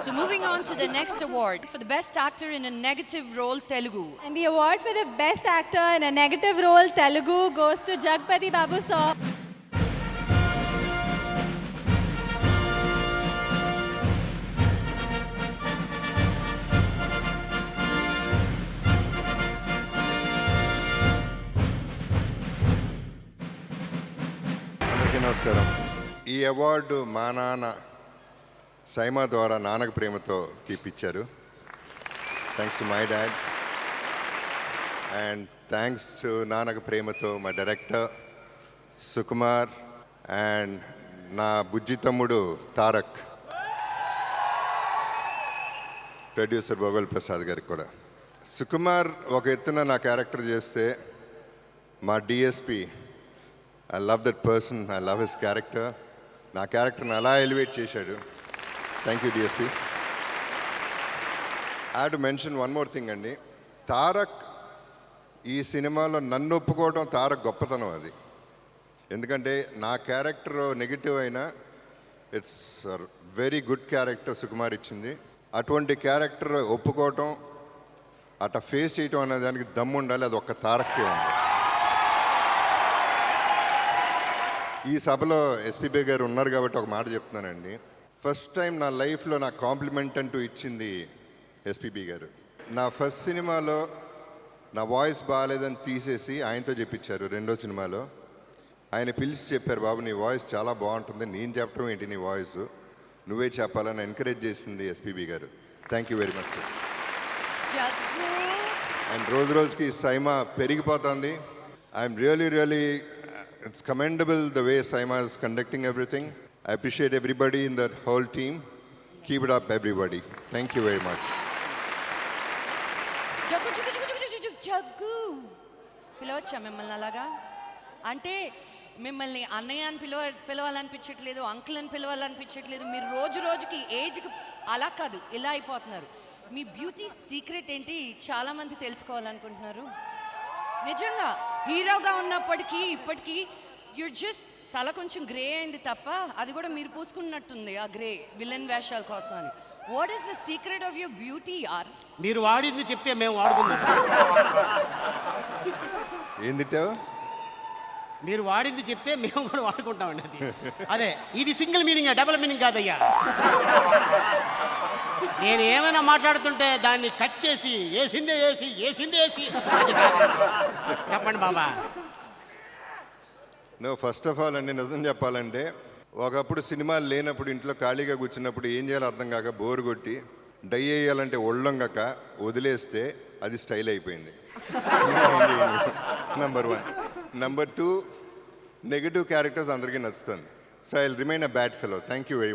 So moving on to the next award for the best actor in a negative role Telugu. And the award for the best actor in a negative role Telugu goes to Jagpati Babu sir. అందరికీ నమస్కారం. ఈ award మా నాన్న సైమా ద్వారా నాన్నకు ప్రేమతో ఇప్పించారు. Thanks to my dad and thanks to Nannaku Prematho మా director Sukumar and నా బుజ్జి తమ్ముడు తారక్, ప్రొడ్యూసర్ భోగోల్ ప్రసాద్ గారికి కూడా. సుకుమార్ ఒక ఎత్తున నా క్యారెక్టర్ చేస్తే మా DSP, I love that person, I love his character. నా క్యారెక్టర్ని అలా ఎలివేట్ చేశాడు. Thank you DSP. I have to mention one more thing అండి. తారక్ ఈ సినిమాలో నన్ను ఒప్పుకోవడం తారక్ గొప్పతనం అది. ఎందుకంటే నా క్యారెక్టర్ నెగిటివ్ అయినా it's very good character Sukumar ఇచ్చింది. అటువంటి క్యారెక్టర్ ఒప్పుకోవటం, అట్లా ఫేస్ చేయటం అనే దానికి దమ్ము ఉండాలి. అది ఒక్క తారక్కే ఉంది. ఈ సభలో ఎస్పీబీ గారు ఉన్నారు కాబట్టి ఒక మాట చెప్తున్నానండి. ఫస్ట్ టైం నా లైఫ్లో నా కాంప్లిమెంట్ అంటూ ఇచ్చింది ఎస్పీబీ గారు. నా ఫస్ట్ సినిమాలో నా వాయిస్ బాగాలేదని తీసేసి ఆయనతో చెప్పించారు. రెండో సినిమాలో ఆయన పిలిచి చెప్పారు, బాబు నీ వాయిస్ చాలా బాగుంటుంది, నేను చెప్పడం ఏంటి, నీ వాయిస్ నువ్వే చెప్పాలని ఎంకరేజ్ చేసింది ఎస్పీబీ గారు. Thank you very much sir. And రోజు రోజుకి సైమా పెరిగిపోతుంది. I'm really it's commendable the way Saima is conducting everything. I appreciate everybody in that whole team. Keep it up everybody. Thank you very much. Jaggu పిలవచ్చా మిమ్మల్ని అలాగా? అంటే మిమ్మల్ని అన్నయ్య అని పిలవాలనిపించట్లేదు, అంకుల్ అని పిలవాలనిపించట్లేదు. మీరు రోజు రోజుకి ఏజ్కి అలా కాదు, ఇలా అయిపోతున్నారు. మీ బ్యూటీ సీక్రెట్ ఏంటి చాలామంది తెలుసుకోవాలనుకుంటున్నారు. నిజంగా హీరోగా ఉన్నప్పటికీ ఇప్పటికీ యూర్ జస్ట్ తల కొంచెం గ్రే అయింది తప్ప, అది కూడా మీరు పూసుకున్నట్టుంది ఆ గ్రే విలన్ వేషాల కోసం అని. What is the secret of your beauty are? మీరు వాడింది చెప్తే మేము వాడుకున్నాం. ఏందిటావు? మీరు వాడింది చెప్తే మేము కూడా వాడుకుంటామండి. అది అదే, ఇది సింగిల్ మీనింగ్, డబుల్ మీనింగ్ కాదయ్యా. నేను ఏమైనా మాట్లాడుతుంటే దాన్ని కట్ చేసి వేసిందే వేసి అది కాదు. చెప్పండి బాబా. నువ్వు ఫస్ట్ ఆఫ్ ఆల్ అండి, నిజం చెప్పాలంటే ఒకప్పుడు సినిమాలు లేనప్పుడు ఇంట్లో ఖాళీగా కూర్చున్నప్పుడు ఏం చేయాలో అర్థం కాక బోరు కొట్టి డై వేయాలంటే ఒళ్ళొంగక వదిలేస్తే అది స్టైల్ అయిపోయింది. నంబర్ 1. నంబర్ 2, నెగిటివ్ క్యారెక్టర్స్ అందరికీ నచ్చుతుంది. So I will remain a bad fellow. Thank you very much.